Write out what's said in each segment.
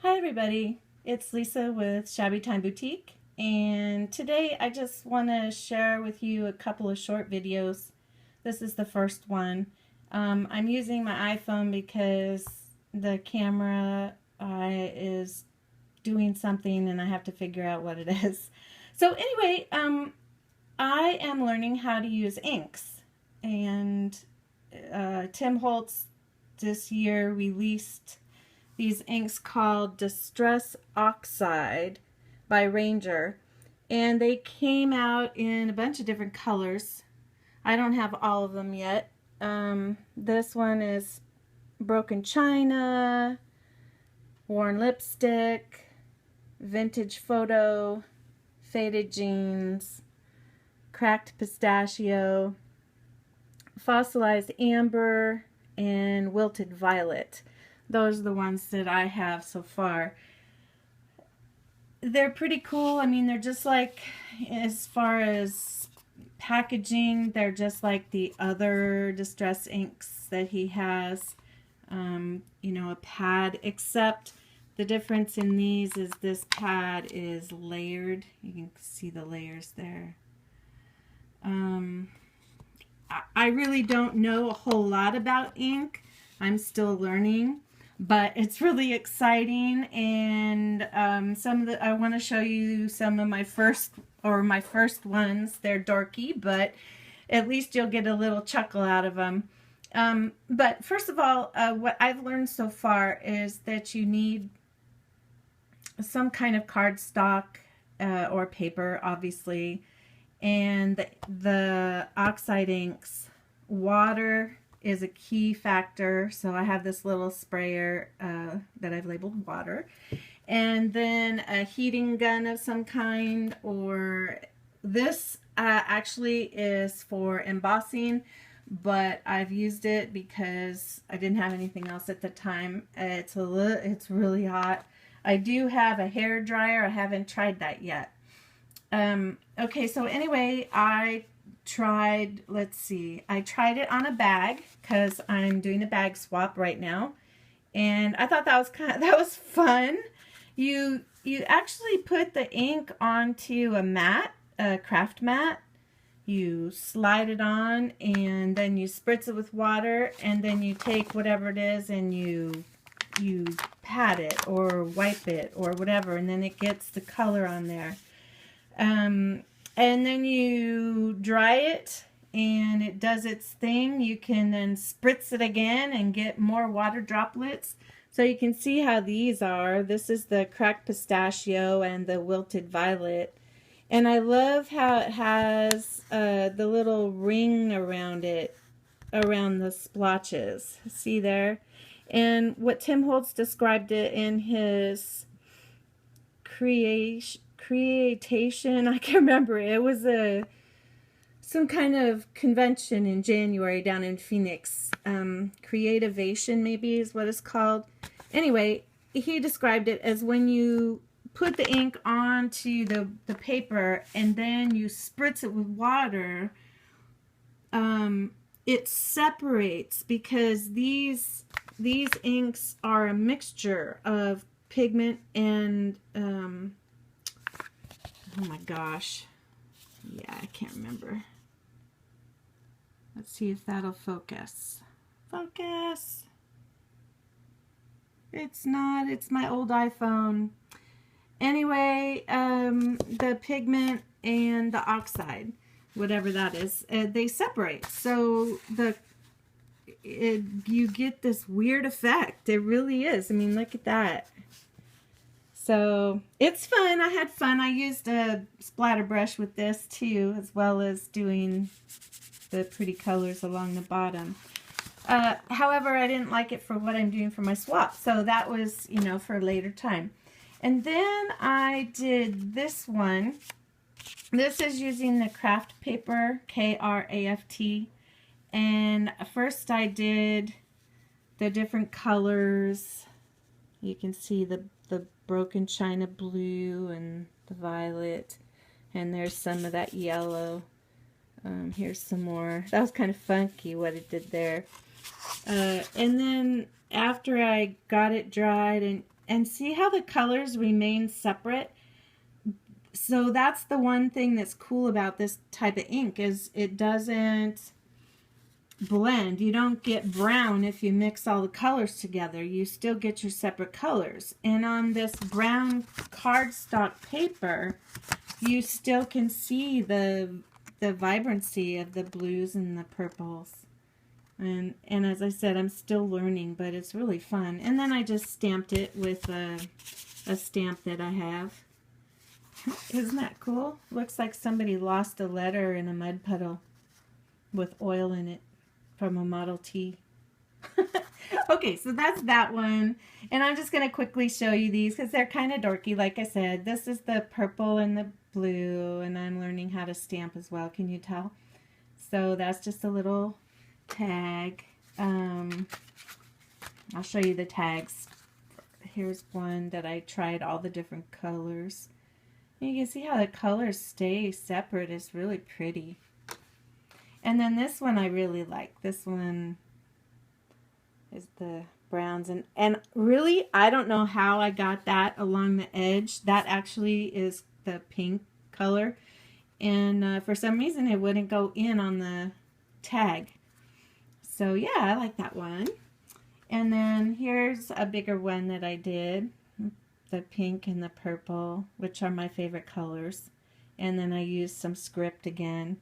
Hi everybody, it's Lisa with Shabby Time Boutique, and today I just want to share with you a couple of short videos. This is the first one. I'm using my iPhone because the camera is doing something and I have to figure out what it is. So anyway, I am learning how to use inks, and Tim Holtz this year released these inks called Distress Oxide by Ranger, and they came out in a bunch of different colors. I don't have all of them yet. This one is Broken China, Worn Lipstick, Vintage Photo, Faded Jeans, Cracked Pistachio, Fossilized Amber, and Wilted Violet. Those are the ones that I have so far. They're pretty cool. I mean, they're just like, as far as packaging, they're just like the other distress inks that he has. You know, a pad, except the difference in these is this pad is layered. You can see the layers there. I really don't know a whole lot about ink. I'm still learning, but it's really exciting. And I want to show you some of my first ones. They're dorky, but at least you'll get a little chuckle out of them. But first of all, what I've learned so far is that you need some kind of cardstock or paper, obviously, and the Oxide inks. Water is a key factor, so I have this little sprayer that I've labeled water, and then a heating gun of some kind, or this actually is for embossing, but I've used it because I didn't have anything else at the time. It's really hot. I do have a hair dryer. I haven't tried that yet. Okay, so anyway, I tried it on a bag because I'm doing a bag swap right now, and I thought that was fun. You actually put the ink onto a mat, a craft mat. You slide it on, and then you spritz it with water, and then you take whatever it is and you pat it or wipe it or whatever, and then it gets the color on there. And then you dry it and it does its thing. You can then spritz it again and get more water droplets. So you can see how these are. This is the cracked pistachio and the wilted violet. And I love how it has the little ring around it, around the splotches. See there? And what Tim Holtz described it in his creation, I can't remember. It was some kind of convention in January down in Phoenix. Creativation maybe is what it's called. Anyway, he described it as when you put the ink onto the paper and then you spritz it with water, it separates, because these inks are a mixture of pigment and oh my gosh, yeah, I can't remember. Let's see if that'll focus. Focus. It's not. It's my old iPhone. Anyway, the pigment and the oxide, whatever that is, they separate. So you get this weird effect. It really is. I mean, look at that. So it's fun. I had fun. I used a splatter brush with this too, as well as doing the pretty colors along the bottom. However, I didn't like it for what I'm doing for my swap, so that was, you know, for a later time. And then I did this one. This is using the craft paper, K-R-A-F-T. And first I did the different colors. You can see the broken china blue and the violet, and there's some of that yellow. Here's some more. That was kind of funky what it did there. And then after I got it dried, And see how the colors remain separate? So that's the one thing that's cool about this type of ink is it doesn't blend. You don't get brown if you mix all the colors together. You still get your separate colors. And on this brown cardstock paper, you still can see the vibrancy of the blues and the purples. And as I said, I'm still learning, but it's really fun. And then I just stamped it with a stamp that I have. Isn't that cool? Looks like somebody lost a letter in a mud puddle with oil in it from a Model T. Okay, so that's that one. And I'm just going to quickly show you these because they're kind of dorky. Like I said, this is the purple and the blue, and I'm learning how to stamp as well. Can you tell? So that's just a little tag. I'll show you the tags. Here's one that I tried all the different colors. You can see how the colors stay separate. It's really pretty. And then this one I really like. This one is the browns. And really, I don't know how I got that along the edge. That actually is the pink color. And for some reason, it wouldn't go in on the tag. So yeah, I like that one. And then here's a bigger one that I did. The pink and the purple, which are my favorite colors. And then I used some script again.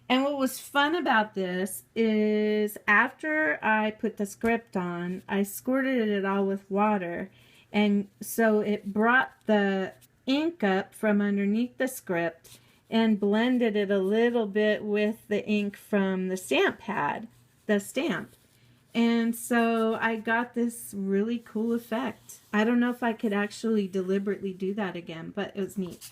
And what was fun about this is after I put the script on, I squirted it all with water. And so it brought the ink up from underneath the script and blended it a little bit with the ink from the stamp pad, the stamp. And so I got this really cool effect. I don't know if I could actually deliberately do that again, but it was neat.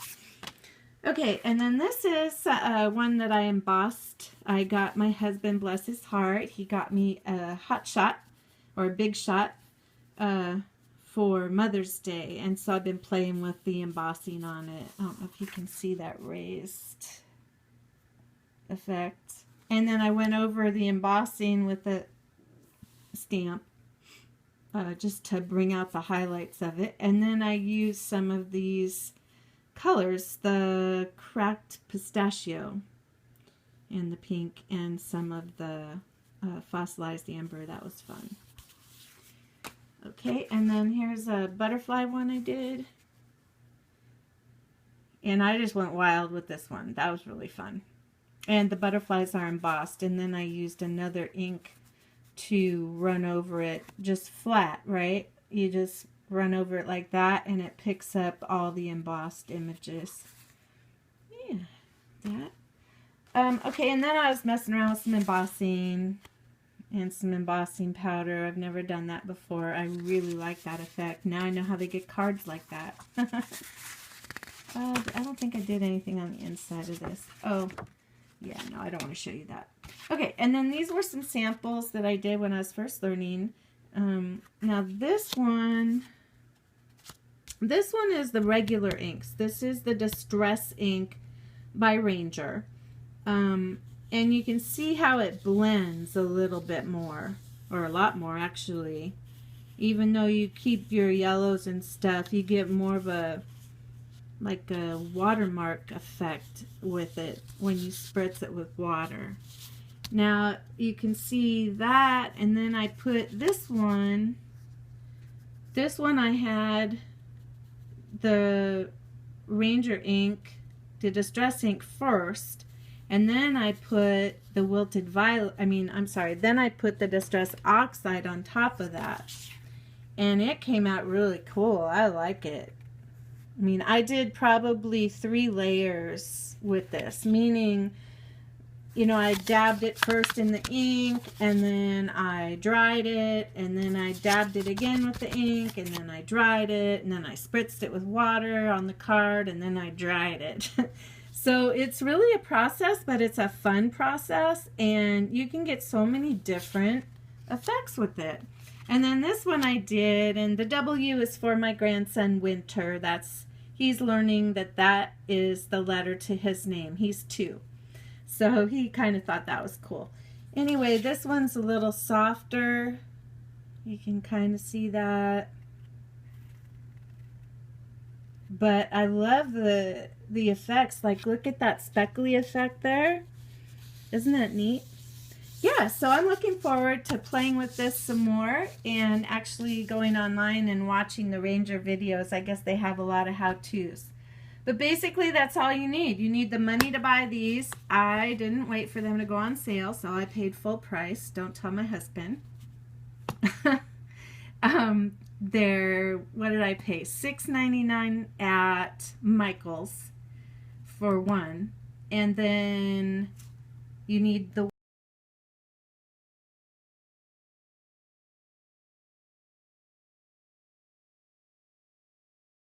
Okay, and then this is one that I embossed. I got my husband, bless his heart, he got me a hot shot, or a big shot, for Mother's Day. And so I've been playing with the embossing on it. I don't know if you can see that raised effect. And then I went over the embossing with a stamp, just to bring out the highlights of it. And then I used some of these colors, the cracked pistachio and the pink, and some of the fossilized amber. That was fun. Okay, and then here's a butterfly one I did. And I just went wild with this one. That was really fun. And the butterflies are embossed, and then I used another ink to run over it just flat, right? You just run over it like that, and it picks up all the embossed images. Yeah, that. Okay, and then I was messing around with some embossing and some embossing powder. I've never done that before. I really like that effect. Now I know how they get cards like that. I don't think I did anything on the inside of this. Oh, yeah, no, I don't want to show you that. Okay, and then these were some samples that I did when I was first learning. Now this one is the regular inks. This is the Distress ink by Ranger. And you can see how it blends a little bit more, or a lot more actually. Even though you keep your yellows and stuff, you get more of a, like a watermark effect with it when you spritz it with water. Now you can see that, and then I put this one. This one I had the Ranger ink, the Distress ink first, and then I put the Wilted Violet, then I put the Distress Oxide on top of that. And it came out really cool. I like it. I mean, I did probably 3 layers with this, meaning, you know, I dabbed it first in the ink, and then I dried it, and then I dabbed it again with the ink, and then I dried it, and then I spritzed it with water on the card, and then I dried it. So it's really a process, but it's a fun process, and you can get so many different effects with it. And then this one I did, and the W is for my grandson Winter. He's learning that is the letter to his name. He's 2. So he kind of thought that was cool. Anyway, this one's a little softer. You can kind of see that. but I love the effects. Like, look at that speckly effect there. Isn't that neat? Yeah, so I'm looking forward to playing with this some more and actually going online and watching the Ranger videos. I guess they have a lot of how-tos. But basically, that's all you need. You need the money to buy these. I didn't wait for them to go on sale, so I paid full price. Don't tell my husband. They're, what did I pay? $6.99 at Michael's for one. And then you need the